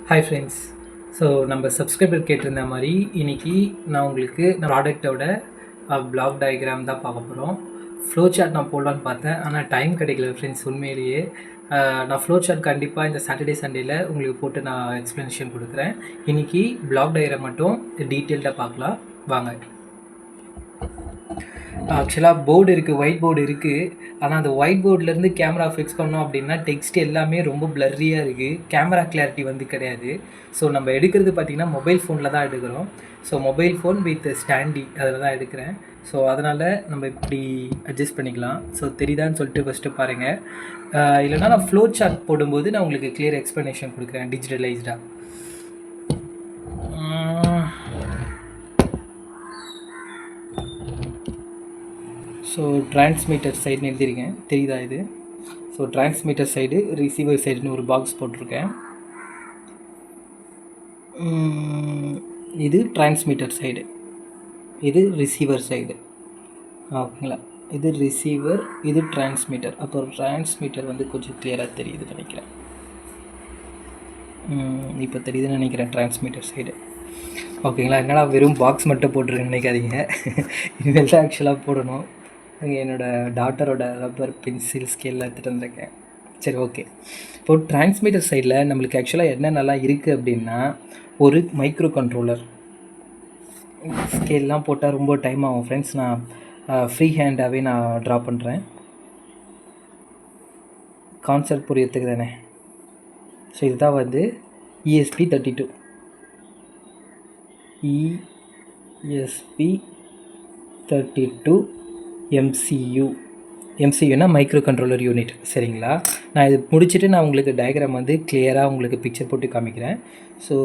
Hi friends. So நம்ம subscriber கேட்டிருந்த மாதிரி இன்றைக்கி நான் உங்களுக்கு ப்ராடக்டோட பிளாக் டயக்ராம் தான் பார்க்க போகிறோம். ஃப்ளோ சார்ட் நான் போடலான்னு பார்த்தேன், ஆனால் டைம் கிடைக்கல ஃப்ரெண்ட்ஸ். உண்மையிலேயே நான் ஃப்ளோ சார்ட் கண்டிப்பாக இந்த சாட்டர்டே சண்டேயில் உங்களுக்கு போட்டு நான் எக்ஸ்ப்ளனேஷன் கொடுக்குறேன். இன்றைக்கி பிளாக் டயக்ராம் மட்டும் டீட்டெயில்டாக பார்க்கலாம் வாங்க. ஆக்சுவலாக போர்டு இருக்குது, ஒயிட் போர்டு இருக்குது. ஆனால் அந்த ஒயிட் போர்ட்லேருந்து கேமரா ஃபிக்ஸ் பண்ணோம் அப்படின்னா டெக்ஸ்ட் எல்லாமே ரொம்ப பிளர்ரியாக இருக்குது, கேமரா கிளாரிட்டி வந்து கிடையாது. ஸோ நம்ம எடுக்கிறது பார்த்திங்கன்னா மொபைல் ஃபோனில் தான் எடுக்கிறோம். ஸோ மொபைல் ஃபோன் வித் ஸ்டாண்டி அதில் தான் எடுக்கிறேன். ஸோ அதனால் நம்ம இப்படி அட்ஜஸ்ட் பண்ணிக்கலாம். ஸோ தெரியுதான்னு சொல்லிட்டு ஃபஸ்ட்டு பாருங்கள். இல்லைனா நான் ஃப்ளோ சார்ட் போடும்போது நான் உங்களுக்கு கிளியர் எக்ஸ்ப்ளனேஷன் கொடுக்குறேன் டிஜிட்டலைஸ்டாக. ஸோ டிரான்ஸ்மிட்டர் சைடுன்னு எழுதியிருக்கேன், தெரியுதா இது? ஸோ டிரான்ஸ்மிட்டர் சைடு, ரிசீவர் சைடுன்னு ஒரு பாக்ஸ் போட்டிருக்கேன். இது டிரான்ஸ்மிட்டர் சைடு, இது ரிசீவர் சைடு. ஓகேங்களா? இது ரிசீவர், இது டிரான்ஸ்மிட்டர். அப்போ டிரான்ஸ்மிட்டர் வந்து கொஞ்சம் கிளியராக தெரியுதுன்னு நினைக்கிறேன். இப்போ தெரியுதுன்னு நினைக்கிறேன் டிரான்ஸ்மிட்டர் சைடு. ஓகேங்களா? என்னடா வெறும் பாக்ஸ் மட்டும் போட்டிருக்குன்னு நினைக்காதீங்க, இனிமேல் தான் ஆக்சுவலாக போடணும். அங்கே என்னோடய டாட்டரோட ரப்பர் பென்சில் ஸ்கேலில் எடுத்துகிட்டு வந்திருக்கேன். சரி, ஓகே. இப்போது டிரான்ஸ்மிட்டர் சைடில் நம்மளுக்கு ஆக்சுவலாக என்னென்னலாம் இருக்குது அப்படின்னா, ஒரு மைக்ரோ கண்ட்ரோலர். ஸ்கேல்லாம் போட்டால் ரொம்ப டைம் ஆகும் ஃப்ரெண்ட்ஸ். நான் ஃப்ரீ ஹேண்டாகவே நான் ட்ரா பண்ணுறேன், கான்செப்ட் புரியறதுக்கு தானே. ஸோ இதுதான் வந்து ESP32, ESP32 MCUனா micro controller unit. சரிங்களா? நான் இது முடிச்சுட்டு நான் உங்களுக்கு டயக்ராம் வந்து கிளியராக உங்களுக்கு பிக்சர் போட்டு காமிக்கிறேன். ஸோ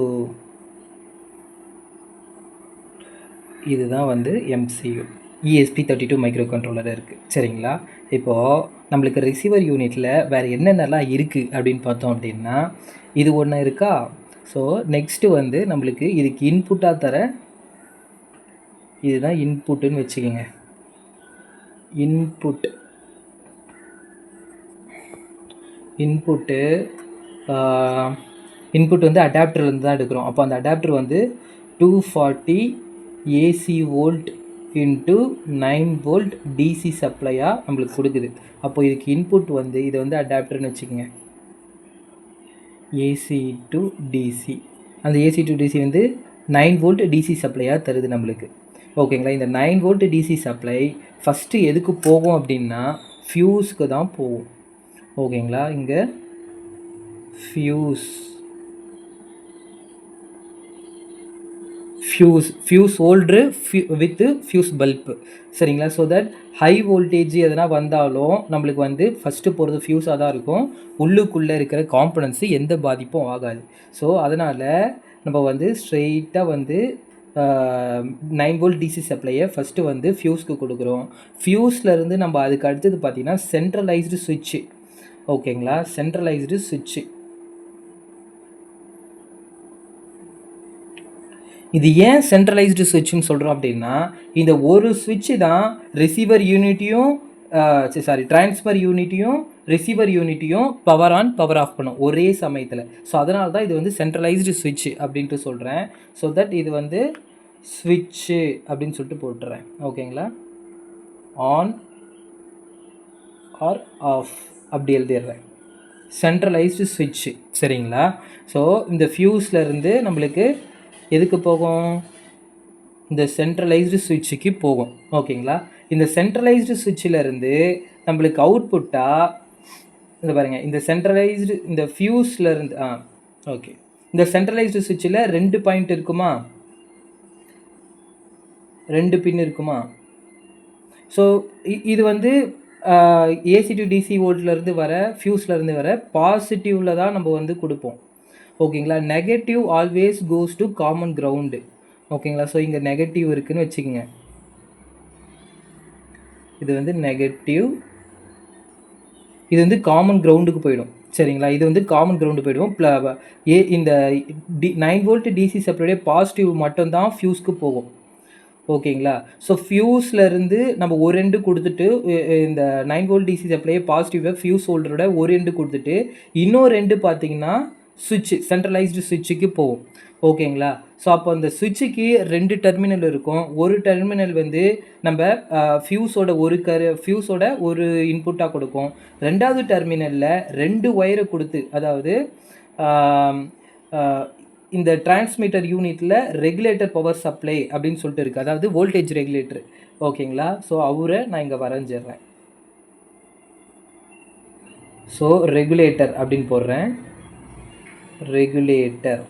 இதுதான் வந்து MCU, ESP32 மைக்ரோ கண்ட்ரோலர் இருக்குது. சரிங்களா? இப்போது நம்மளுக்கு ரிசீவர் யூனிட்டில் வேறு என்னென்னலாம் இருக்குது அப்படின்னு பார்த்தோம் அப்படின்னா, இது ஒன்று இருக்கா. ஸோ நெக்ஸ்ட்டு வந்து நம்மளுக்கு இதுக்கு இன்புட்டாக தர இதுதான் இன்புட்டுன்னு வச்சுக்கோங்க. இன்புட் வந்து அடாப்டர்லேருந்து தான் எடுக்கிறோம். அப்போ அந்த அடாப்டர் வந்து 240 AC volt into 9 volt DC சப்ளையாக நம்மளுக்கு கொடுக்குது. அப்போ இதுக்கு இன்புட் வந்து இது வந்து அடாப்டர்னு வச்சுக்கோங்க, AC டு DC. அந்த AC டு DC வந்து 9 வோல்ட் DC சப்ளையாக தருது நம்மளுக்கு. ஓகேங்களா? இந்த 9 வோல்ட் DC சப்ளை ஃபஸ்ட்டு எதுக்கு போகும் அப்படின்னா ஃபியூஸ்க்கு தான் போகும். ஓகேங்களா? இங்கே fuse holder with fuse bulb. சரிங்களா? ஸோ தட் ஹை வோல்டேஜ் எதனா வந்தாலும் நம்மளுக்கு வந்து ஃபஸ்ட்டு போகிறது ஃபியூஸாக தான் இருக்கும். உள்ளுக்குள்ளே இருக்கிற காம்பனன்ட்ஸு எந்த பாதிப்பும் ஆகாது. ஸோ அதனால் நம்ம வந்து ஸ்ட்ரெயிட்டாக வந்து 9 வோல்ட் DC சப்ளையை ஃபஸ்ட்டு வந்து ஃபியூஸ்க்கு கொடுக்குறோம். ஃபியூஸ்லேருந்து நம்ம அதுக்கு அடுத்தது பார்த்திங்கன்னா சென்ட்ரலைஸ்டு சுவிட்சு. ஓகேங்களா? சென்ட்ரலைஸ்டு சுவிட்சு. இது ஏன் சென்ட்ரலைஸ்டு சுவிட்சுன்னு சொல்கிறோம் அப்படின்னா, இந்த ஒரு சுவிட்சு தான் ரிசீவர் யூனிட்டையும் ட்ரான்ஸ்ஃபர் யூனிட்டையும் ரிசீவர் யூனிட்டையும் பவர் ஆன் பவர் ஆஃப் பண்ணும் ஒரே சமயத்தில். ஸோ அதனால தான் இது வந்து சென்ட்ரலைஸ்டு சுவிட்சு அப்படின்ட்டு சொல்கிறேன். ஸோ தட் இது வந்து ஸ்விட்சு அப்படின்னு சொல்லிட்டு போட்டுறேன். ஓகேங்களா? ஆன் ஆர் ஆஃப் அப்படி எழுதிடுறேன், சென்ட்ரலைஸ்டு சுவிட்சு. சரிங்களா? ஸோ இந்த ஃபியூஸ்லேருந்து நம்மளுக்கு எதுக்கு போகும்? இந்த சென்ட்ரலைஸ்டு சுவிட்சுக்கு போகும். ஓகேங்களா? இந்த சென்ட்ரலைஸ்டு சுவிட்சிலேருந்து நம்மளுக்கு அவுட்புட்டாக இந்த பாருங்கள், இந்த சென்ட்ரலைஸ்டு இந்த ஃபியூஸ்லேருந்து ஓகே, இந்த சென்ட்ரலைஸ்டு சுவிட்சில் 2 பாயிண்ட் இருக்குமா, 2 பின் இருக்குமா. ஸோ இது வந்து AC டு DC வோல்ட்லேருந்து வர ஃபியூஸ்லேருந்து வர பாசிட்டிவில் தான் நம்ம வந்து கொடுப்போம். ஓகேங்களா? Negative always goes to common ground. ஓகேங்களா? ஸோ இங்கே நெகட்டிவ் இருக்குதுன்னு வச்சுக்கோங்க, இது வந்து நெகட்டிவ், இது வந்து காமன் கிரவுண்டுக்கு போயிடும். சரிங்களா? இது வந்து காமன் கிரவுண்டு போயிடும். இந்த 9 வோல்ட் DC சப்ளைடைய பாசிட்டிவ் மட்டும்தான் ஃபியூஸ்க்கு போகும். ஓகேங்களா? ஸோ ஃபியூஸ்லேருந்து நம்ம ஒரு எண்டு கொடுத்துட்டு இந்த 9 வோல்ட் DC சப்ளையை பாசிட்டிவாக ஃபியூஸ் ஹோல்டரோட ஒரு எண்டு கொடுத்துட்டு இன்னொரு எண்டு பார்த்திங்கன்னா சுவிட்ச் சென்ட்ரலைஸ்டு சுவிட்சுக்கு போகும். ஓகேங்களா? ஸோ அப்போ அந்த சுவிட்சுக்கு 2 டெர்மினல் இருக்கும். ஒரு டெர்மினல் வந்து நம்ம ஃபியூஸோட ஒரு இன்புட்டாக கொடுக்கும். 2வது டெர்மினலில் 2 ஒயரை கொடுத்து, அதாவது இந்த டிரான்ஸ்மிட்டர் யூனிட்டில் ரெகுலேட்டர் பவர் சப்ளை அப்படின்னு சொல்லிட்டு இருக்குது, அதாவது வோல்டேஜ் ரெகுலேட்டர். ஓகேங்களா? ஸோ அவரை நான் இங்கே வரைஞ்சிடுறேன். ஸோ ரெகுலேட்டர் அப்படின்னு போடுறேன். ரெகுலேட்டர்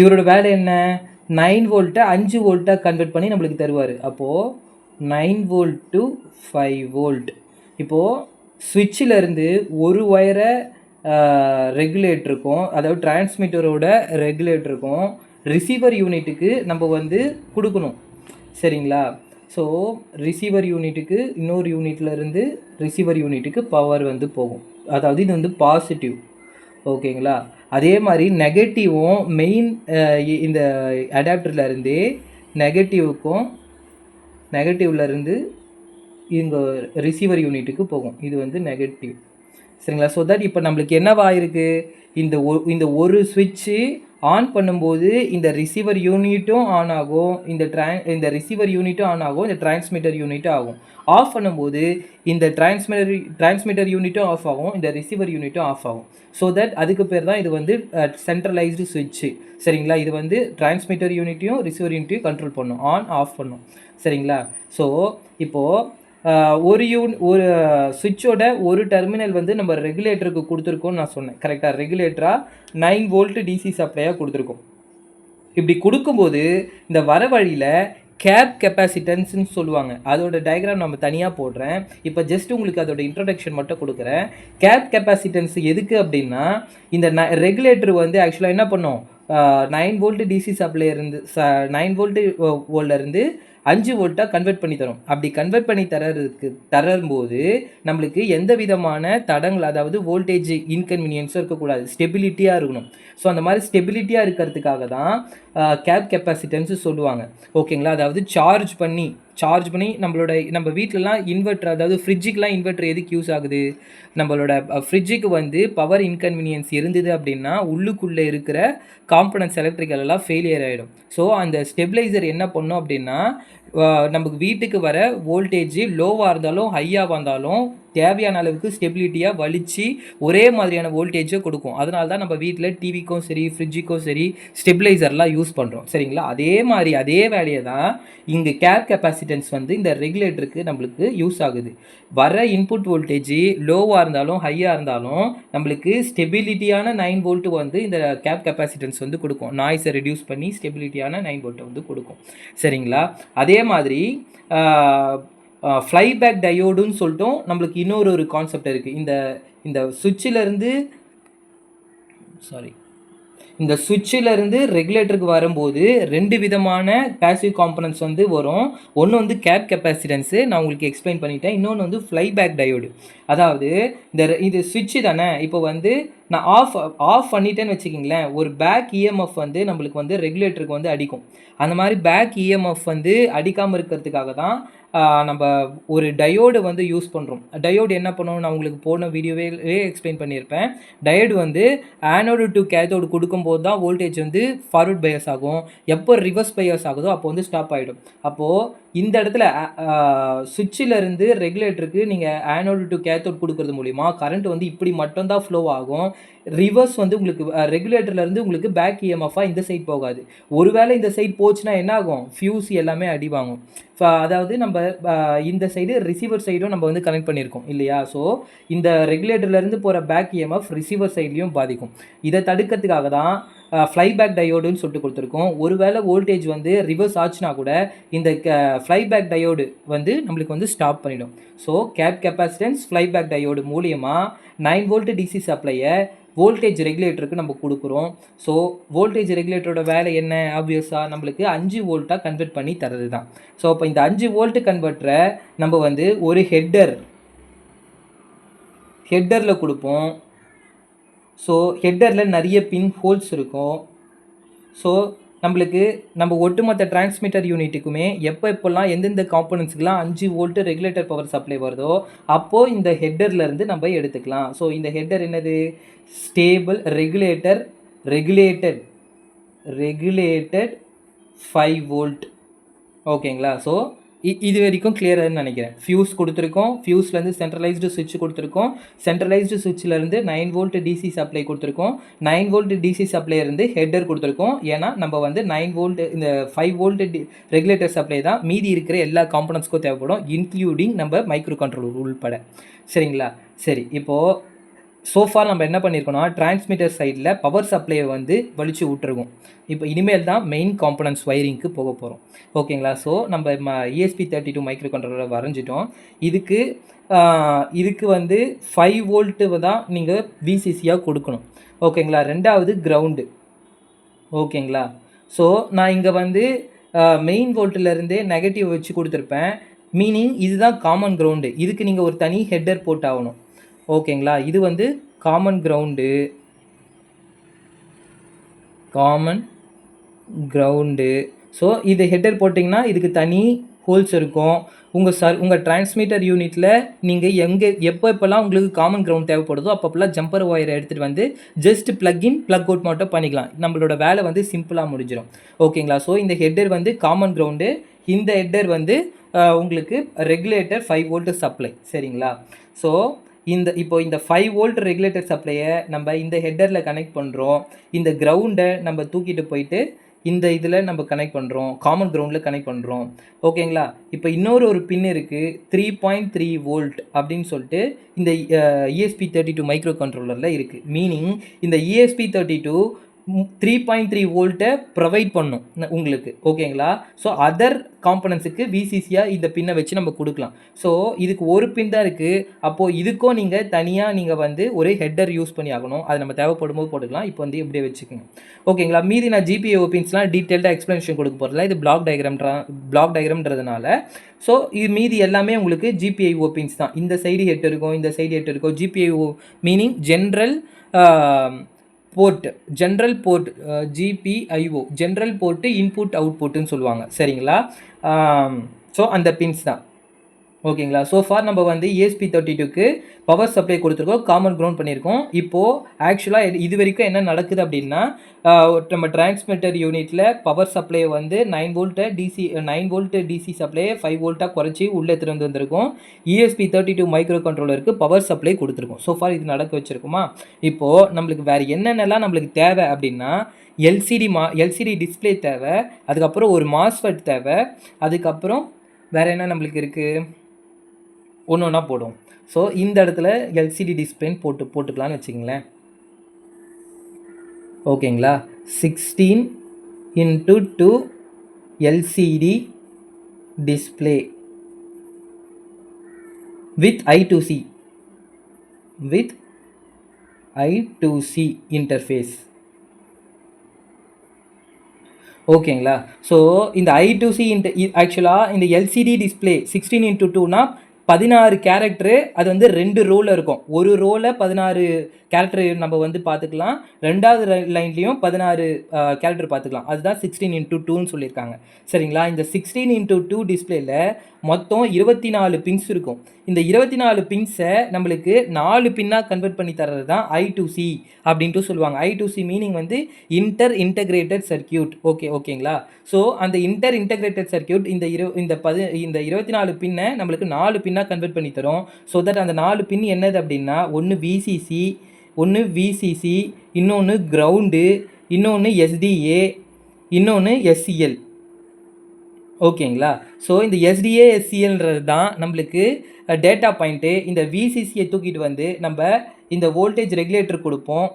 இவரோட வேலை என்ன? 9 வோல்ட்டை 5 வோல்ட்டாக கன்வெர்ட் பண்ணி நம்மளுக்கு தருவார். அப்போது 9 வோல்ட் டு 5 வோல்ட். இப்போது ஸ்விட்சிலேருந்து ஒரு ஒயரை ரெகுலேட்டருக்கும், அதாவது டிரான்ஸ்மிட்டரோட ரெகுலேட்டருக்கும் ரிசீவர் யூனிட்டுக்கு நம்ம வந்து கொடுக்கணும். சரிங்களா? ஸோ ரிசீவர் யூனிட்டுக்கு இன்னொரு யூனிட்லேருந்து ரிசீவர் யூனிட்டுக்கு பவர் வந்து போகும். அதாவது இது வந்து பாசிட்டிவ். ஓகேங்களா? அதே மாதிரி நெகட்டிவும் மெயின் இந்த அடாப்டர்லேருந்தே நெகட்டிவ்லேருந்து இங்கே ரிசீவர் யூனிட்டுக்கு போகும். இது வந்து நெகட்டிவ். சரிங்களா? ஸோ தட் இப்போ நம்மளுக்கு என்னவா இருக்குது, இந்த ஒரு சுவிட்சு ஆன் பண்ணும்போது இந்த ரிசீவர் யூனிட்டும் ஆன் ஆகும், இந்த ரிசீவர் யூனிட்டும் ஆன் ஆகும், இந்த டிரான்ஸ்மிட்டர் யூனிட்டும் ஆகும். ஆஃப் பண்ணும்போது இந்த டிரான்ஸ்மிட்டர் யூனிட்டும் ஆஃப் ஆகும், இந்த ரிசீவர் யூனிட்டும் ஆஃப் ஆகும். ஸோ தட் அதுக்கு பேர் தான் இது வந்து சென்ட்ரலைஸ்டு சுவிட்சு. சரிங்களா? இது வந்து டிரான்ஸ்மிட்டர் யூனிட்டையும் ரிசீவர் யூனிட்டையும் கண்ட்ரோல் பண்ணும், ஆன் ஆஃப் பண்ணும். சரிங்களா? ஸோ இப்போது ஒரு சுவிட்சோட ஒரு டெர்மினல் வந்து நம்ம ரெகுலேட்டருக்கு கொடுத்துருக்கோம்னு நான் சொன்னேன். கரெக்டாக? ரெகுலேட்டராக 9 வோல்ட் டிசி சப்ளையாக கொடுத்துருக்கோம். இப்படி கொடுக்கும்போது இந்த வர வழியில் கேப் கெப்பாசிட்டன்ஸ்ன்னு சொல்லுவாங்க. அதோட டயக்ராம் நம்ம தனியாக போடுறேன். இப்போ ஜஸ்ட் உங்களுக்கு அதோட இன்ட்ரடக்ஷன் மட்டும் கொடுக்குறேன். கேப் கெப்பாசிட்டன்ஸ் எதுக்கு அப்படின்னா, இந்த ரெகுலேட்டர் வந்து ஆக்சுவலாக என்ன பண்ணும், 9 வோல்ட் டிசி சப்ளை இருந்து 9 வோல்ட்லேருந்து 5 வோல்ட்டாக கன்வெர்ட் பண்ணி தரும். அப்படி கன்வெர்ட் பண்ணி தரும்போது நம்மளுக்கு எந்த விதமான தடங்கள், அதாவது வோல்டேஜ் இன்கன்வீனியன்ஸும் இருக்கக்கூடாது, ஸ்டெபிலிட்டியாக இருக்கணும். ஸோ அந்த மாதிரி ஸ்டெபிலிட்டியாக இருக்கிறதுக்காக தான் கேப் கெப்பாசிட்டன்ஸு சொல்லுவாங்க. ஓகேங்களா? அதாவது சார்ஜ் பண்ணி நம்ம வீட்டிலலாம் இன்வெர்ட்டர், அதாவது ஃப்ரிட்ஜுக்கெலாம் இன்வெர்ட்டர் எதுக்கு யூஸ் ஆகுது? நம்மளோட ஃப்ரிட்ஜுக்கு வந்து பவர் இன்கன்வீனியன்ஸ் இருந்தது அப்படின்னா உள்ளுக்குள்ளே இருக்கிற காம்பனன்ட்ஸ் எலக்ட்ரிக்கல் எல்லாம் ஃபெயிலியர் ஆகிடும். ஸோ அந்த ஸ்டெபிளைசர் என்ன பண்ணும் அப்படின்னா, நமக்கு வீட்டுக்கு வர வோல்டேஜ் லோவாக இருந்தாலும் ஹையாக இருந்தாலும் தேவையான அளவுக்கு ஸ்டெபிலிட்டியாக வலிச்சு ஒரே மாதிரியான வோல்டேஜை கொடுக்கும். அதனால தான் நம்ம வீட்டில் டிவிக்கும் சரி ஃப்ரிட்ஜுக்கும் சரி ஸ்டெபிளைசர்லாம் யூஸ் பண்ணுறோம். சரிங்களா? அதே வேலையை தான் இங்கே கேப் கெப்பாசிட்டன்ஸ் வந்து இந்த ரெகுலேட்டருக்கு நம்மளுக்கு யூஸ் ஆகுது. வர இன்புட் வோல்டேஜ் லோவாக இருந்தாலும் ஹையாக இருந்தாலும் நம்மளுக்கு ஸ்டெபிலிட்டியான 9 வோல்ட் வந்து இந்த கேப் கெப்பாசிட்டன்ஸ் வந்து கொடுக்கும். நாய்ஸை ரெடியூஸ் பண்ணி ஸ்டெபிலிட்டியான 9 வோல்ட்டை வந்து கொடுக்கும். சரிங்களா? அதே மாதிரி ஃப்ளைபேக் டயோடுன்னு சொல்லிட்டும் நம்மளுக்கு இன்னொரு கான்செப்ட் இருக்குது. இந்த சுவிட்சிலேருந்து ரெகுலேட்டருக்கு வரும்போது 2 விதமான பேசிவ் காம்பனன்ட்ஸ் வந்து வரும். ஒன்று வந்து கேப் கெப்பாசிட்டன்ஸு, நான் உங்களுக்கு எக்ஸ்பிளைன் பண்ணிட்டேன். இன்னொன்று வந்து ஃப்ளைபேக் டயோடு. அதாவது இது சுவிட்சு தானே, இப்போ வந்து நான் ஆஃப் பண்ணிட்டேன்னு வச்சுக்கிங்களேன், ஒரு பேக் இஎம்எஃப் வந்து நம்மளுக்கு வந்து ரெகுலேட்டருக்கு வந்து அடிக்கும். அந்த மாதிரி பேக் இஎம்எஃப் வந்து அடிக்காமல் இருக்கிறதுக்காக தான் நம்ம ஒரு டயோடு வந்து யூஸ் பண்ணுறோம். டயோடு என்ன பண்ணணும், நான் உங்களுக்கு போன வீடியோவே எக்ஸ்பிளைன் பண்ணியிருப்பேன். டயோடு வந்து ஆனோடு டு கேத்தோடு கொடுக்கும்போது தான் வோல்டேஜ் வந்து ஃபார்வர்ட் பயாஸ் ஆகும். எப்போ ரிவர்ஸ் பயாஸ் ஆகுதோ அப்போ வந்து ஸ்டாப் ஆகிடும். அப்போது இந்த இடத்துல சுவிட்சிலேருந்து ரெகுலேட்டருக்கு நீங்கள் ஆனோடு டு கேத்தோடு கொடுக்கறது மூலிமா கரண்ட் வந்து இப்படி மட்டும்தான் ஃப்ளோ ஆகும். ரிவர்ஸ் வந்து உங்களுக்கு ரெகுலேட்டர்லேருந்து உங்களுக்கு பேக் இஎம்எஃபாக இந்த சைட் போகாது. ஒருவேளை இந்த சைட் போச்சுன்னா என்ன ஆகும், ஃபியூஸ் எல்லாமே அடி வாங்கும். அதாவது நம்ம இந்த சைடு ரிசீவர் சைடும் நம்ம வந்து கனெக்ட் பண்ணியிருக்கோம் இல்லையா? ஸோ இந்த ரெகுலேட்டர்லேருந்து போகிற பேக் இஎம்எஃப் ரிசீவர் சைட்லேயும் பாதிக்கும். இதை தடுக்கிறதுக்காக தான் ஃப்ளைபேக் டயோடுன்னு சொல்லிட்டு கொடுத்துருக்கோம். ஒருவேளை வோல்டேஜ் வந்து ரிவர்ஸ் ஆச்சுன்னா கூட இந்த ஃப்ளைபேக் டயோடு வந்து நம்மளுக்கு வந்து ஸ்டாப் பண்ணிடும். So cap capacitance flyback diode மூலியமாக 9 வோல்ட் டிசி சப்ளையை வோல்டேஜ் ரெகுலேட்டருக்கு நம்ம கொடுக்குறோம். ஸோ வோல்டேஜ் ரெகுலேட்டரோட வேலை என்ன, ஆப்வியஸாக நம்மளுக்கு 5 வோல்ட்டாக கன்வெர்ட் பண்ணி தரது தான். ஸோ இப்போ இந்த 5 வோல்ட் கன்வெர்ட்டரை நம்ம வந்து ஒரு ஹெட்டரில் கொடுப்போம். ஸோ ஹெட்டரில் நிறைய பின் ஹோல்ஸ் இருக்கும். ஸோ நம்ம ஒட்டுமொத்த டிரான்ஸ்மிட்டர் யூனிட்டுக்குமே எப்போல்லாம் எந்தெந்த காம்பனன்ட்ஸுக்கெலாம் 5 வோல்ட் ரெகுலேட்டர் பவர் சப்ளை வருதோ அப்போது இந்த ஹெட்டர்லேருந்து நம்ம எடுத்துக்கலாம். ஸோ இந்த ஹெட்டர் என்னது, ஸ்டேபிள் ரெகுலேட்டர் ரெகுலேட்டட் 5 வோல்ட். ஓகேங்களா? ஸோ இது வரைக்கும் கிளியரான்னு நினைக்கிறேன். ஃபியூஸ் கொடுத்துருக்கோம். ஃபியூஸ்லேருந்து சென்ட்ரலைஸ்டு சுவிட்ச் கொடுத்துருக்கோம். சென்ட்ரலைஸ்டு சுவிட்ச்லேருந்து 9 வோல்ட் டிசி சப்ளை கொடுத்துருக்கோம். 9 வோல்ட் டிசி சப்ளை இருந்து ஹெட்டர் கொடுத்துருக்கோம். ஏன்னா நம்ம வந்து 9 வோல்ட் இந்த 5 வோல்ட் ரெகுலேட்டர் சப்ளை தான் மீதி இருக்கிற எல்லா காம்பனன்ட்ஸ்க்கும் தேவைப்படும், இன்க்ளூடிங் நம்ம மைக்ரோ கண்ட்ரோலர் உள்பட. சரிங்களா? சரி, இப்போது சோஃபார் நம்ம என்ன பண்ணியிருக்கோம்னா டிரான்ஸ்மிட்டர் சைடில் பவர் சப்ளையை வந்து வலிச்சு விட்டுருவோம். இப்போ இனிமேல் தான் மெயின் காம்பனன்ட்ஸ் ஒயரிங்க்கு போக போகிறோம். ஓகேங்களா? ஸோ நம்ம ESP32 மைக்ரோ கண்ட்ரோலரை வரைஞ்சிட்டோம். இதுக்கு வந்து 5 வோல்ட்டு தான் நீங்கள் VCCயாக கொடுக்கணும். ஓகேங்களா? ரெண்டாவது கிரவுண்டு. ஓகேங்களா? ஸோ நான் இங்கே வந்து மெயின் வோல்ட்டிலேருந்தே நெகட்டிவ் வச்சு கொடுத்துருப்பேன். மீனிங் இதுதான் காமன் கிரவுண்டு. இதுக்கு நீங்கள் ஒரு தனி ஹெட்டர் போட்டாகணும். ஓகேங்களா? இது வந்து காமன் கிரவுண்டு. ஸோ இது ஹெட்டர் போட்டிங்கன்னா இதுக்கு தனி ஹோல்ஸ் இருக்கும். உங்கள் டிரான்ஸ்மிட்டர் யூனிட்டில் நீங்கள் எப்போல்லாம் உங்களுக்கு காமன் கிரவுண்ட் தேவைப்படுதோ அப்போல்லாம் ஜம்பர் ஒயரை எடுத்துகிட்டு வந்து ஜஸ்ட் ப்ளக் அவுட் மட்டும் பண்ணிக்கலாம். நம்மளோட வேலை வந்து சிம்பிளாக முடிஞ்சிடும். ஓகேங்களா? ஸோ இந்த ஹெட்டர் வந்து காமன் கிரவுண்டு, இந்த ஹெட்டர் வந்து உங்களுக்கு ரெகுலேட்டர் 5 வோல்ட் சப்ளை. சரிங்களா? ஸோ இப்போ இந்த 5 வோல்ட் ரெகுலேட்டர் சப்ளையை நம்ம இந்த ஹெட்டரில் கனெக்ட் பண்ணுறோம். இந்த கிரவுண்டை நம்ம தூக்கிட்டு போயிட்டு இந்த இதில் நம்ம கனெக்ட் பண்ணுறோம், காமன் கிரவுண்டில் கனெக்ட் பண்ணுறோம். ஓகேங்களா? இப்போ ஒரு பின் இருக்குது 3.3 வோல்ட் அப்படின்னு சொல்லிட்டு இந்த ESP32 மைக்ரோ கண்ட்ரோலரில் இருக்குது. மீனிங் இந்த ESP32 3.3 வோல்ட்டை ப்ரொவைட் பண்ணும் உங்களுக்கு. ஓகேங்களா? ஸோ அதர் காம்பனன்ஸுக்கு VCCயாக இந்த பின்னை வச்சு நம்ம கொடுக்கலாம். ஸோ இதுக்கு ஒரு பின் தான் இருக்குது. அப்போது இதுக்கும் நீங்கள் தனியாக நீங்கள் வந்து ஒரு ஹெட்டர் யூஸ் பண்ணி ஆகணும். அது நம்ம தேவைப்படும் போது போட்டுக்கலாம். இப்போ வந்து இப்படியே வச்சுக்கோங்க. ஓகேங்களா? மீதி நான் GPIO பின்ஸ்லாம் டீட்டெயில்டாக எக்ஸ்ப்ளனேஷன் கொடுக்க போகிறதில்ல. இது பிளாக் டயக்ராம்ன்றதுனால ஸோ இது மீதி எல்லாமே உங்களுக்கு GPIO பின்ஸ் தான். இந்த சைடு ஹெட் இருக்கும், இந்த சைடு ஹெட் இருக்கும். GPIO meaning general port GPIO general port input அவுட்புட்டுன்னு சொல்லுவாங்க. சரிங்களா? ஸோ அந்த பின்ஸ் தான். ஓகேங்களா? ஸோ ஃபார் நம்ம வந்து ESP32க்கு பவர் சப்ளை கொடுத்துருக்கோம், காமன் கிரவுண்ட் பண்ணியிருக்கோம். இப்போது ஆக்சுவலாக இது வரைக்கும் என்ன நடக்குது அப்படின்னா நம்ம டிரான்ஸ்மிட்டர் யூனிட்டில் பவர் சப்ளை வந்து 9 வோல்ட் டிசி சப்ளையை 5 வோல்ட்டாக குறைச்சி உள்ளே திறந்து வந்திருக்கோம். ESP32 மைக்ரோ கண்ட்ரோலருக்கு பவர் சப்ளை கொடுத்துருக்கோம். ஸோ ஃபார் இது நடக்க வச்சுருக்குமா? இப்போது நம்மளுக்கு வேறு என்னென்னலாம் நம்மளுக்கு தேவை அப்படின்னா எல்சிடி டிஸ்பிளே தேவை, அதுக்கப்புறம் ஒரு மாஸ்ஃபெட் தேவை, அதுக்கப்புறம் வேறு என்ன நம்மளுக்கு இருக்குது, ஒன்று ஒன்றா போடும். ஸோ இந்த இடத்துல LCD டிஸ்பிளேன்னு போட்டுக்கலான்னு வச்சுங்களேன். ஓகேங்களா? 16x2 LCD display with I2C interface. ஓகேங்களா? ஸோ இந்த I2C ஆக்சுவலாக இந்த LCD டிஸ்பிளே 16x2னா 16 கேரக்டரு. அது வந்து 2 ரோவில் இருக்கும். ஒரு ரோவில் 16 கேரக்டர் நம்ம வந்து பார்த்துக்கலாம். ரெண்டாவது லைன்லேயும் 16 கேரக்டர் பார்த்துக்கலாம். அதுதான் 16x2ன்னு சொல்லியிருக்காங்க. சரிங்களா? இந்த 16x2 டிஸ்பிளேயில் மொத்தம் 24 பின்ஸ் இருக்கும். இந்த 24 பின்ஸை நம்மளுக்கு 4 பின்னாக கன்வெர்ட் பண்ணி தர்றது தான் I2C அப்படின்ட்டு சொல்லுவாங்க. I2C மீனிங் வந்து இன்டகிரேட்டட் சர்க்கியூட். ஓகேங்களா? ஸோ அந்த இன்டகிரேட்டட் சர்க்கியூட் இந்த 24 பின்னை நம்மளுக்கு 4 பின்னாக கன்வெர்ட் பண்ணி தரும். ஸோ தட் அந்த 4 பின் என்னது அப்படின்னா ஒன்று VCC, இன்னொன்று கிரவுண்டு, இன்னொன்று SDA, இன்னொன்று SCL. ஓகேங்களா? ஸோ இந்த SDA SCLன்றது தான் நம்மளுக்கு டேட்டா பாயிண்ட்டு. இந்த VCCயை தூக்கிட்டு வந்து நம்ம இந்த வோல்டேஜ் ரெகுலேட்டர் கொடுப்போம்.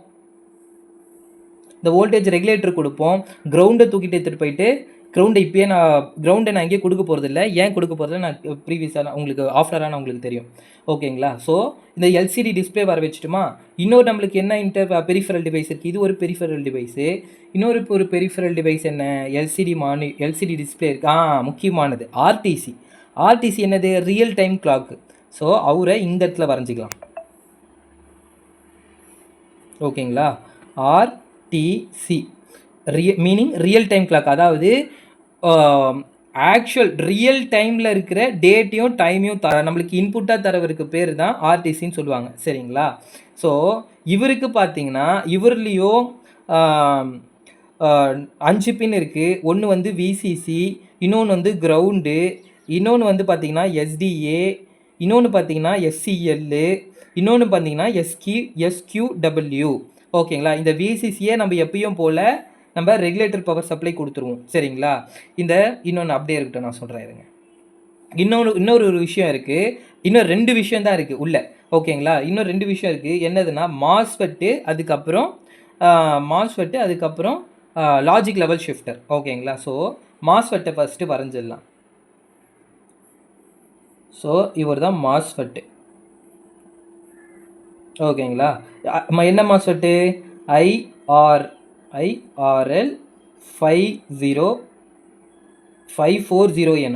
கிரவுண்டை தூக்கிட்டு எடுத்துகிட்டு போயிட்டு கிரவுண்டை நான் இங்கே கொடுக்க போகிறதில்ல. ஏன் கொடுக்க போகிறதில்ல நான் ப்ரீவியஸாக உங்களுக்கு ஆஃப்டராக உங்களுக்கு தெரியும். ஓகேங்களா? ஸோ இந்த LCD டிஸ்பிளே வர வச்சுட்டுமா, இன்னொரு நம்மளுக்கு என்ன பெரிஃபரல் டிவைஸ் இருக்குது. இது ஒரு பெரிஃபரல் டிவைஸு. ஒரு பெரிஃபரல் டிவைஸ் என்ன, LCD டிஸ்பிளே இருக்குது. முக்கியமானது RTC என்னது, ரியல் டைம் கிளாக்கு. ஸோ அவரை இந்த இடத்துல வரைஞ்சிக்கலாம். ஓகேங்களா? RTC meaning real time clock. அதாவது ஆக்சுவல் ரியல் டைமில் இருக்கிற டேட்டையும் டைமையும் நம்மளுக்கு இன்புட்டாக தரவருக்கு பேர் தான் RTCன்னு சொல்லுவாங்க. சரிங்களா? ஸோ இவருக்கு பார்த்தீங்கன்னா இவர்லேயும் அஞ்சு பின் இருக்குது. ஒன்று வந்து விசிசி, இன்னொன்று வந்து கிரவுண்டு, இன்னொன்று வந்து பார்த்திங்கன்னா எஸ்டிஏ, இன்னொன்று பார்த்திங்கன்னா எஸ்சிஎல்லு, இன்னொன்று பார்த்திங்கன்னா எஸ்கியூடபிள்யூ. ஓகேங்களா. இந்த விசிசியை நம்ம எப்பயும் போல் நம்ம ரெகுலேட்டர் பவர் சப்ளை கொடுத்துருவோம். சரிங்களா. இந்த இன்னொன்று அப்படியே இருக்கட்டும், நான் சொல்கிறேன் இருங்க. இன்னொரு ஒரு விஷயம் இருக்குது. இன்னும் 2 விஷயம் தான் இருக்குது உள்ள. ஓகேங்களா. இன்னும் 2 விஷயம் இருக்குது. என்னதுன்னா மாஸ்ஃபெட்டு, அதுக்கப்புறம் லாஜிக் லெவல் ஷிஃப்டர். ஓகேங்களா. ஸோ மாஸ்ஃபெட்டை ஃபஸ்ட்டு வரைஞ்சிடலாம். ஸோ இவர் தான் மாஸ்ஃபெட்டு. ஓகேங்களா. என்ன மாஸ்ஃபெட்டு? IRL 540N.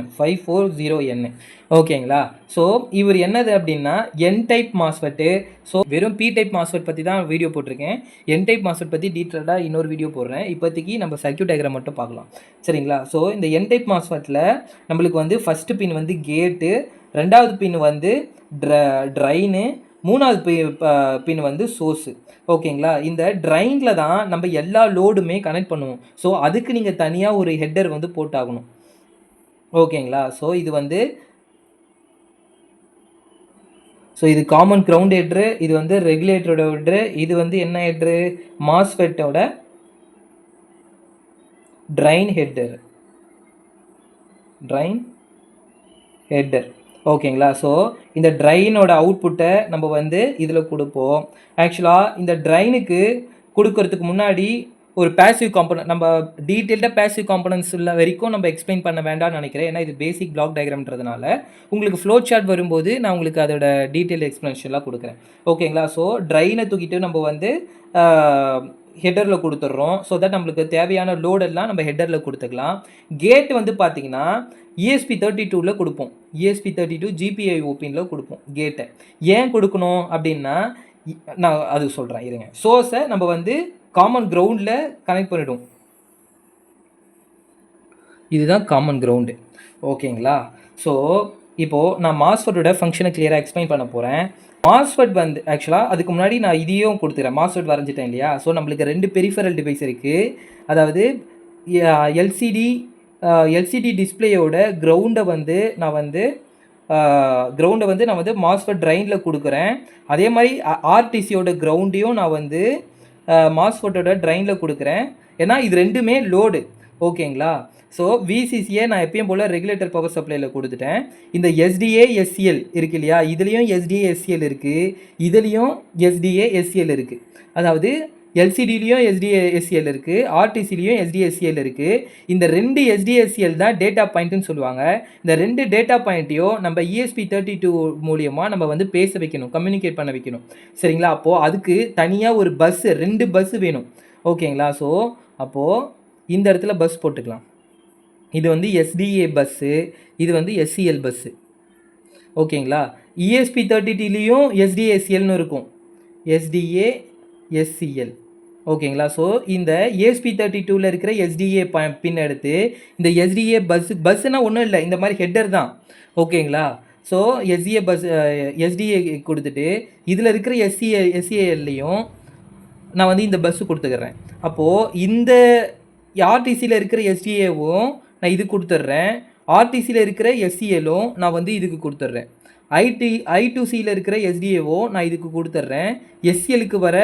ஓகேங்களா. ஸோ இவர் என்னது அப்படின்னா என் டைப் மாஸ்ஃபெட்டு. ஸோ வெறும் பி டைப் மாஸ்ஃபெட் பற்றி தான் வீடியோ போட்டிருக்கேன். என் டைப் மாஸ்ஃபெட் பற்றி டீட்டெயிலாக இன்னொரு வீடியோ போடுறேன். இப்போதைக்கு நம்ம சர்க்யூட் டயக்ராம் மட்டும் பார்க்கலாம். சரிங்களா. ஸோ இந்த என் டைப் மாஸ்ஃபெட்டில் நம்மளுக்கு வந்து ஃபஸ்ட்டு பின் வந்து கேட்டு, ரெண்டாவது பின் வந்து ட்ரைனு, மூணாவது பின் வந்து சோர்ஸு. ஓகேங்களா. இந்த ட்ரைனில் தான் நம்ம எல்லா லோடுமே கனெக்ட் பண்ணுவோம். ஸோ அதுக்கு நீங்கள் தனியாக ஒரு ஹெட்டர் வந்து போட்டாகணும். ஓகேங்களா. ஸோ இது காமன் கிரவுண்ட் ஹெட்ரு, இது வந்து ரெகுலேட்டரோட ஹெட்ரு, இது வந்து என்ன ஹெட்ரு? மாஸ்ஃபெட்டோட ட்ரைன் ஹெட்டர். ஓகேங்களா. ஸோ இந்த ட்ரைனோட அவுட்புட்டை நம்ம வந்து இதில் கொடுப்போம். ஆக்சுவலாக இந்த ட்ரைனுக்கு கொடுக்கறதுக்கு முன்னாடி ஒரு பேசிவ் காம்பனன்ட், நம்ம டீட்டெயில்டாக பேசிவ் காம்பனன்ட்ஸ் உள்ள வரைக்கும் நம்ம எக்ஸ்பிளைன் பண்ண வேண்டாம்னு நினைக்கிறேன். ஏன்னா இது பேசிக் பிளாக் டயக்ராம்ன்றதுனால உங்களுக்கு ஃப்ளோ சார்ட் வரும்போது நான் உங்களுக்கு அதோட டீட்டெயில் எக்ஸ்ப்ளனேஷன்லாம் கொடுக்குறேன். ஓகேங்களா. ஸோ ட்ரைனை தூக்கிட்டு நம்ம வந்து ஹெட்டரில் கொடுத்துட்றோம். ஸோ தட் நம்மளுக்கு தேவையான லோடெல்லாம் நம்ம ஹெட்டரில் கொடுத்துக்கலாம். கேட் வந்து பார்த்திங்கன்னா ESP32 கொடுப்போம். ESP32 GPIO பின்னில் கொடுப்போம் கேட்டை. ஏன் கொடுக்கணும் அப்படின்னா நான் அது சொல்கிறேன் இருங்க. சோர்ஸை நம்ம வந்து காமன் கிரவுண்டில் கனெக்ட் பண்ணிவிடும். இதுதான் காமன் கிரவுண்டு. ஓகேங்களா. ஸோ இப்போது நான் மாஸ்ஃபெட்டோட ஃபங்க்ஷனை கிளியராக எக்ஸ்பிளைன் பண்ண போகிறேன். மாஸ்ஃபெட் வந்து ஆக்சுவலாக அதுக்கு முன்னாடி நான் இதையும் கொடுத்துக்கிறேன். மாஸ்ஃபெட் வரைஞ்சிட்டேன் இல்லையா. ஸோ நம்மளுக்கு 2 பெரிஃபரல் டிவைஸ் இருக்குது. அதாவது எல்சிடி டிஸ்பிளேயோட கிரவுண்டை வந்து நான் வந்து மாஸ்ஃபெட் ட்ரைனில் கொடுக்குறேன். அதே மாதிரி ஆர்டிசியோட கிரவுண்டையும் நான் வந்து மாஸ்ஃபெட்டோட ட்ரைனில் கொடுக்குறேன். ஏன்னா இது ரெண்டுமே லோடு. ஓகேங்களா. ஸோ விசிசியை நான் எப்பயும் போல் ரெகுலேட்டர் பவர் சப்ளையில் கொடுத்துட்டேன். இந்த எஸ்டிஏ எஸ்சிஎல் இருக்குது இல்லையா, இதுலேயும் எஸ்டிஏ எஸ்சிஎல் இருக்குது, இதுலேயும் எஸ்டிஏ எஸ்சிஎல் இருக்குது. அதாவது எல்சிடிலையும் எஸ்டிஏஎஸ்சிஎல் இருக்குது, ஆர்டிசிலையும் எஸ்டிஎஸ்சிஎல் இருக்குது. இந்த 2 எஸ்டிஎஸ்சிஎல் தான் டேட்டா பாயிண்ட்டுன்னு சொல்லுவாங்க. இந்த 2 டேட்டா பாயிண்ட்டையும் நம்ம ESP32 மூலியமாக நம்ம வந்து பேச வைக்கணும், கம்யூனிகேட் பண்ண வைக்கணும். சரிங்களா. அப்போது அதுக்கு தனியாக ஒரு 2 பஸ்ஸு வேணும். ஓகேங்களா. ஸோ அப்போது இந்த இடத்துல பஸ் போட்டுக்கலாம். இது வந்து எஸ்டிஏ பஸ்ஸு, இது வந்து எஸ்சிஎல் பஸ்ஸு. ஓகேங்களா. ESP32லேயும் எஸ்டிஎஸ்சிஎல்னு இருக்கும், எஸ்டிஏ எஸ்சிஎல். ஓகேங்களா. ஸோ இந்த ESP32ல் இருக்கிற எஸ்டிஏ பின் எடுத்து இந்த எஸ்டிஏ பஸ்ஸுனால் ஒன்றும் இல்லை, இந்த மாதிரி ஹெட்டர் தான். ஓகேங்களா. ஸோ எஸ்டிஏ கொடுத்துட்டு இதில் இருக்கிற எஸ்சிஏல்லையும் நான் வந்து இந்த பஸ்ஸு கொடுத்துக்கிறேன். அப்போது இந்த ஆர்டிசியில் இருக்கிற எஸ்டிஏவும் நான் இது கொடுத்துட்றேன், ஆர்டிசியில் இருக்கிற எஸ்சிஎலும் நான் வந்து இதுக்கு கொடுத்துட்றேன், I2Cயில் இருக்கிற எஸ்டிஏவும் நான் இதுக்கு கொடுத்துட்றேன், எஸ்சிஎலுக்கு வர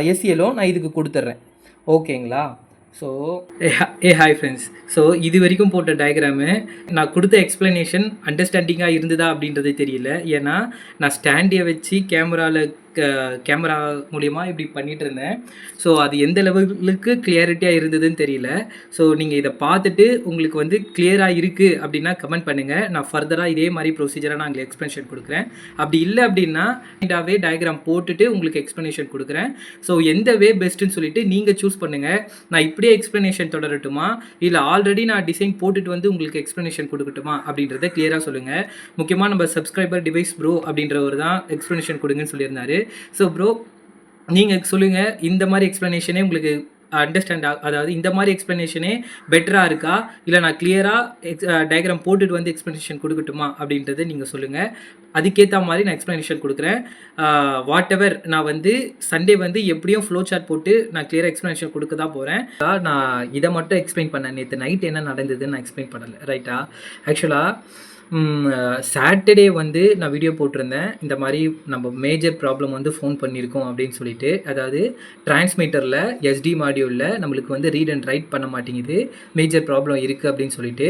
எஸ்சிஎலும் நான் இதுக்கு கொடுத்துட்றேன். ஓகேங்களா. So hi friends. ஸோ இது வரைக்கும் போட்ட டயக்ராமு நான் கொடுத்த எக்ஸ்ப்ளனேஷன் அண்டர்ஸ்டாண்டிங்காக இருந்ததா அப்படின்றதே தெரியல. ஏன்னா நான் ஸ்டாண்டியை வச்சு கேமரா மூலிமா இப்படி பண்ணிகிட்டு இருந்தேன். ஸோ அது எந்த லெவலுக்கு கிளியாரிட்டியாக இருந்ததுன்னு தெரியல. ஸோ நீங்கள் இதை பார்த்துட்டு உங்களுக்கு வந்து கிளியராக இருக்குது அப்படின்னா கமெண்ட் பண்ணுங்கள். நான் ஃபர்தராக இதே மாதிரி ப்ரொசீஜராக நான் உங்களுக்கு எக்ஸ்ப்ளனேஷன் கொடுக்குறேன். அப்படி இல்லை அப்படின்னா இதாகவே டயக்ராம் போட்டுட்டு உங்களுக்கு எக்ஸ்ப்ளனேஷன் கொடுக்குறேன். ஸோ எந்த வே பெஸ்ட்டுன்னு சொல்லிட்டு நீங்கள் சூஸ் பண்ணுங்கள். நான் இப்படியே எக்ஸ்ப்ளனேஷன் தொடரட்டுமா, இல்லை ஆல்ரெடி நான் டிசைன் போட்டுட்டு வந்து உங்களுக்கு எக்ஸ்ப்ளனேஷன் கொடுக்கட்டுமா அப்படின்றத கிளியராக சொல்லுங்கள். முக்கியமாக நம்ம சப்ஸ்கிரைபர் டிவைஸ் ப்ரோ அப்படின்றவர் தான் எக்ஸ்ப்ளனேஷன் கொடுங்கன்னு சொல்லியிருந்தாரு. ஸோ ப்ரோ நீங்கள் சொல்லுங்கள், இந்த மாதிரி எக்ஸ்ப்ளனேஷனே உங்களுக்கு அதாவது இந்த மாதிரி எக்ஸ்ப்ளனேஷனே பெட்டராக இருக்கா, இல்லை நான் கிளியராக டயக்ராம் போட்டுட்டு வந்து எக்ஸ்ப்ளனேஷன் கொடுக்கட்டுமா அப்படின்றத நீங்கள் சொல்லுங்கள். அதுக்கேற்ற மாதிரி நான் எக்ஸ்ப்ளனேஷன் கொடுக்குறேன். வாட் எவர் நான் வந்து சண்டே வந்து எப்படியும் ஃப்ளோ சார்ட் போட்டு நான் கிளியராக எக்ஸ்ப்ளனேஷன் கொடுக்க தான் போகிறேன். நான் இதை மட்டும் எக்ஸ்பிளைன் பண்ணேன். நேற்று நைட் என்ன நடந்ததுன்னு நான் எக்ஸ்பிளைன் பண்ணலை, ரைட்டா? ஆக்சுவலாக சாட்டர்டே வந்து நான் வீடியோ போட்டிருந்தேன். இந்த மாதிரி நம்ம மேஜர் ப்ராப்ளம் வந்து ஃபோன் பண்ணியிருக்கோம் அப்படின்னு சொல்லிட்டு. அதாவது டிரான்ஸ்மிட்டரில் எஸ்டி மாடியூலில் நம்மளுக்கு வந்து ரீட் அண்ட் ரைட் பண்ண மாட்டேங்குது, மேஜர் ப்ராப்ளம் இருக்குது அப்படின்னு சொல்லிட்டு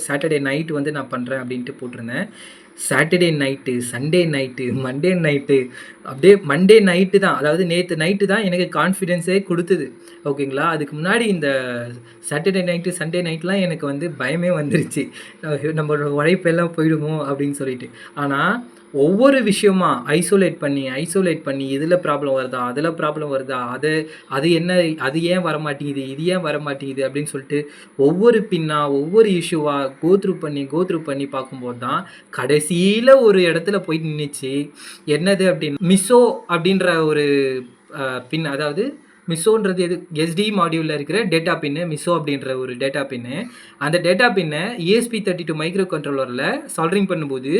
சாட்டர்டே நைட் வந்து நான் பண்ணுறேன் அப்படின்ட்டு போட்டிருந்தேன். Saturday night, Sunday night, Monday night, அப்படியே மண்டே நைட்டு தான், அதாவது நேற்று நைட்டு தான் எனக்கு கான்ஃபிடென்ஸே கொடுத்தது, ஓகேங்களா? அதுக்கு முன்னாடி இந்த சாட்டர்டே நைட்டு, சண்டே நைட்லாம் எனக்கு வந்து பயமே வந்துருச்சு, நம்மளோட உழைப்பெல்லாம் போயிடுமோ அப்படின்னு சொல்லிட்டு. ஆனால் ஒவ்வொரு விஷயமா ஐசோலேட் பண்ணி இதில் ப்ராப்ளம் வருதா, அதில் ப்ராப்ளம் வருதா, அது என்ன, அது ஏன் வரமாட்டேங்குது, இது ஏன் வரமாட்டேங்குது அப்படின்னு சொல்லிட்டு ஒவ்வொரு இஷ்யூவாக கோத்ரூ பண்ணி பார்க்கும்போது தான் கடைசியில் ஒரு இடத்துல போய் நின்றுச்சு. என்னது அப்படின்னு, மிசோ அப்படின்ற ஒரு பின், அதாவது மிசோன்றது எது, எஸ்டி மாடியூலில் இருக்கிற டேட்டா பின்னு, மிசோ அப்படின்ற ஒரு டேட்டா பின்னு. அந்த டேட்டா பின்னை ESP32 மைக்ரோ கண்ட்ரோலரில் சால்டரிங் பண்ணும்போது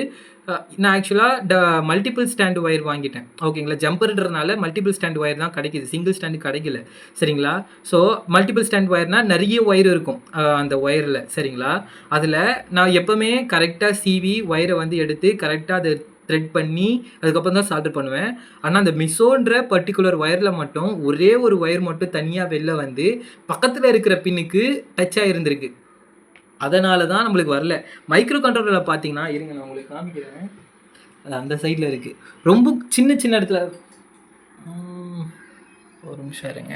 நான் ஆக்சுவலாக மல்டிபிள் ஸ்டாண்ட் ஒயர் வாங்கிட்டேன், ஓகேங்களா? ஜம்பர்ன்றதுனால மல்டிபிள் ஸ்டாண்ட் ஒயர் தான் கிடைக்கிது, சிங்கிள் ஸ்டாண்டு கிடைக்கல, சரிங்களா? ஸோ மல்டிபிள் ஸ்டாண்ட் ஒயர்னால் நிறைய ஒயர் இருக்கும் அந்த ஒயரில், சரிங்களா? அதில் நான் எப்போவுமே கரெக்டாக சிவி ஒயரை வந்து எடுத்து கரெக்டாக அதை த்ரெட் பண்ணி அதுக்கப்புறம் தான் சால்டர் பண்ணுவேன். ஆனால் அந்த மிசோன்ற பர்டிகுலர் ஒயரில் மட்டும் ஒரே ஒரு ஒயர் மட்டும் தனியாக வெளில வந்து பக்கத்தில் இருக்கிற பின்னுக்கு டச் ஆகிருந்திருக்கு. அதனால தான் நம்மளுக்கு வரல. மைக்ரோ கண்ட்ரோலரில் பார்த்தீங்கன்னா, இருங்க நான் உங்களுக்கு காமிக்கிறேன், அது அந்த சைடில் இருக்குது, ரொம்ப சின்ன இடத்துல. ஒரு நிமிஷம் இருங்க.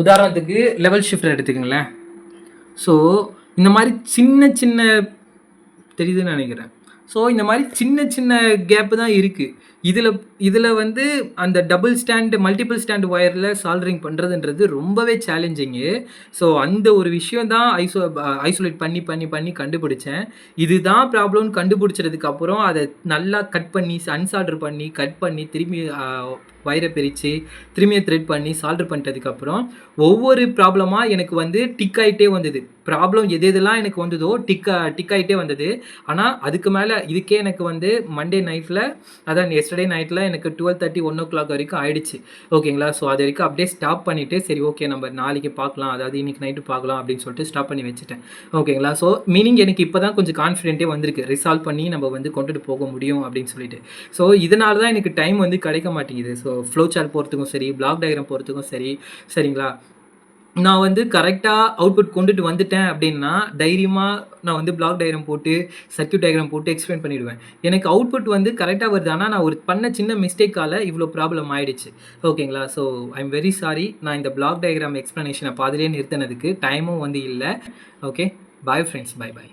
உதாரணத்துக்கு லெவல் ஷிஃப்டர் எடுத்துக்கங்களேன். ஸோ இந்த மாதிரி சின்ன தெரியுதுன்னு நினைக்கிறேன். ஸோ இந்த மாதிரி சின்ன கேப்பு தான் இருக்குது. இதில் வந்து அந்த மல்டிபிள் ஸ்டாண்ட் ஒயரில் சால்டரிங் பண்ணுறதுன்றது ரொம்பவே சேலஞ்சிங்கு. ஸோ அந்த ஒரு விஷயம் தான் ஐசோலேட் பண்ணி கண்டுபிடிச்சேன். இதுதான் ப்ராப்ளம்னு கண்டுபிடிச்சதுக்கு அப்புறம் அதை நல்லா கட் பண்ணி அன்சால்டர் பண்ணி கட் பண்ணி திரும்பி வயரை பிரித்து திரும்பியை த்ரெட் பண்ணி சால்டர் பண்ணிட்டதுக்கப்புறம் ஒவ்வொரு ப்ராப்ளமாக எனக்கு வந்து டிக் ஆகிட்டே வந்தது. ப்ராப்ளம் எதெல்லாம் எனக்கு வந்ததோ டிக் ஆகிட்டே வந்தது. ஆனால் அதுக்கு மேலே இதுக்கே எனக்கு வந்து மண்டே நைட்டில், அதான் எஸ்டர்டே நைட்டில் எனக்கு 12:30 1 o'clock வரைக்கும் ஆயிடுச்சு, ஓகேங்களா? ஸோ அது வரைக்கும் அப்படியே ஸ்டாப் பண்ணிவிட்டு சரி ஓகே நம்ம நாளைக்கு பார்க்கலாம், அதாவது இன்றைக்கி நைட்டு பார்க்கலாம் அப்படின்னு சொல்லிட்டு ஸ்டாப் பண்ணி வச்சுட்டேன், ஓகேங்களா? ஸோ மீனிங் எனக்கு இப்போ தான் கொஞ்சம் கான்ஃபிடென்ட்டே வந்திருக்கு, ரிசால்வ் பண்ணி நம்ம வந்து கொண்டுட்டு போக முடியும் அப்படின்னு சொல்லிட்டு. ஸோ இதனால தான் எனக்கு டைம் வந்து கிடைக்க மாட்டேங்குது. ஸோ ஃப்ளோ சார்ட் போகிறதுக்கும் சரி, பிளாக் டயக்ராம் போகிறதுக்கும் சரி, சரிங்களா? நான் வந்து கரெக்டாக அவுட்புட் கொண்டுட்டு வந்துட்டேன் அப்படின்னா தைரியமாக நான் வந்து பிளாக் டயக்ராம் போட்டு சர்க்யூட் டயக்ராம் போட்டு எக்ஸ்பிளைன் பண்ணிவிடுவேன். எனக்கு அவுட்புட் வந்து கரெக்டாக வருது. ஆனால் நான் ஒரு பண்ண சின்ன மிஸ்டேக்கால் இவ்வளோ ப்ராப்ளம் ஆகிடுச்சு, ஓகேங்களா? So I am very sorry. நான் இந்த பிளாக் டயக்ராம் எக்ஸ்ப்ளனேஷனை பாதிலே நிறுத்தினதுக்கு டைமும் வந்து இல்லை. Okay, bye friends, by.